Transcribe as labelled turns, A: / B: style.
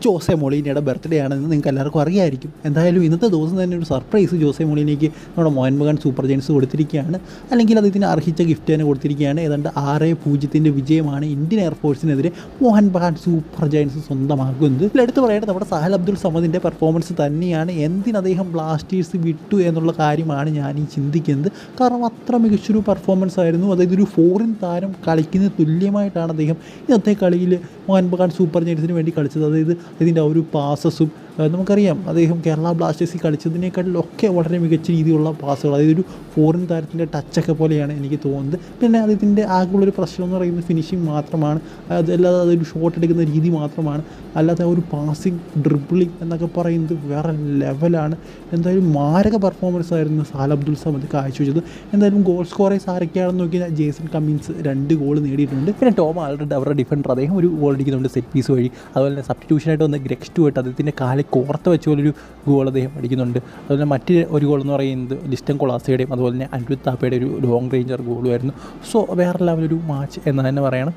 A: Jose മൊളീനയുടെ birthday ആണെന്ന് നിങ്ങൾക്ക് എല്ലാവർക്കും അറിയാമായിരിക്കും. എന്തായാലും ഇന്നത്തെ ദിവസം തന്നെ ഒരു സർപ്രൈസ് ജോസെ മൊളീനയ്ക്ക് നമ്മുടെ മോഹൻ ബഗാൻ സൂപ്പർ ജയൻസ് കൊടുത്തിരിക്കുകയാണ്. അല്ലെങ്കിൽ അത് ഇതിന് അർഹിച്ച ഗിഫ്റ്റ് തന്നെ കൊടുത്തിരിക്കുകയാണ്. ഏതാണ്ട് 6-0 വിജയമാണ് ഇന്ത്യൻ എയർഫോഴ്സിനെതിരെ മോഹൻ ബഗാൻ സൂപ്പർ ജയൻസ് സ്വന്തമാക്കുന്നത്. ഇതിലെടുത്ത് പറയട്ടെ, നമ്മുടെ സാഹൽ അബ്ദുൾ സമദിൻ്റെ പെർഫോമൻസ് തന്നെയാണ് എന്തിന് അദ്ദേഹം ബ്ലാസ്റ്റേഴ്സ് വിട്ടു എന്നുള്ള കാര്യമാണ് ഞാൻ ഈ ചിന്തിക്കുന്നത്. കാരണം അത്ര മികച്ചൊരു പെർഫോമൻസ് ആയിരുന്നു. അതായത് ഒരു ഫോറിൻ താരം കളിക്കുന്ന തുല്യമായിട്ടാണ് അദ്ദേഹം ഇന്നത്തെ കളിയിൽ മോഹൻ ബഗാൻ സൂപ്പർ ജയൻസിന് വേണ്ടി കളിച്ചത്. അതായത് ഇതിൻ്റെ ആ ഒരു പാസസും നമുക്കറിയാം അദ്ദേഹം കേരള ബ്ലാസ്റ്റേഴ്സിൽ കളിച്ചതിനേക്കാളിലൊക്കെ വളരെ മികച്ച രീതിയിലുള്ള പാസുകൾ, അതായത് ഒരു ഫോറിൻ താരത്തിൻ്റെ ടച്ചൊക്കെ പോലെയാണ് എനിക്ക് തോന്നുന്നത്. പിന്നെ അതിൻ്റെ ആകെയുള്ളൊരു പ്രശ്നം എന്ന് പറയുന്നത് ഫിനിഷിങ് മാത്രമാണ്. അതല്ലാതെ അതൊരു ഷോട്ട് എടുക്കുന്ന രീതി മാത്രമാണ്. അല്ലാതെ ഒരു പാസിങ് ഡ്രിബിളിങ് എന്നൊക്കെ പറയുന്നത് വേറെ ലെവലാണ്. എന്തായാലും മാരക പെർഫോമൻസ് ആയിരുന്നു സാഹൽ അബ്ദുൾ സമദ് കാഴ്ചവെച്ചത്. എന്തായാലും ഗോൾ സ്കോറേഴ്സ് ആരൊക്കെയാണെന്ന് നോക്കിയാൽ ജേസൺ കമ്മിൻസ് 2 ഗോൾ നേടിയിട്ടുണ്ട്. പിന്നെ ടോം ആൾറെഡി അവരുടെ ഡിഫൻഡർ അദ്ദേഹം ഒരു ഗോൾ അടിക്കുന്നുണ്ട് സെറ്റ് പീസ് വഴി. അതുപോലെ തന്നെ സബ്സ്റ്റിറ്റ്യൂഷനായിട്ട് വന്ന ഗ്രെക്സ് സ്റ്റുവർട്ട് അദ്ദേഹത്തിൻ്റെ കാലിൽ കോർത്ത് വെച്ച പോലൊരു ഗോൾ അദ്ദേഹം അടിക്കുന്നുണ്ട്. അതുപോലെ മറ്റ് ഒരു ഗോൾ എന്ന് പറയുന്നത് ലിസ്റ്റൻ കൊളാസയുടെയും അതുപോലെ തന്നെ അനിരുദ്ധ് താപ്പയുടെ ഒരു ലോങ് റേഞ്ചർ ഗോളുമായിരുന്നു. സോ വേറെ ലെവലൊരു മാച്ച് എന്ന് തന്നെ പറയണം.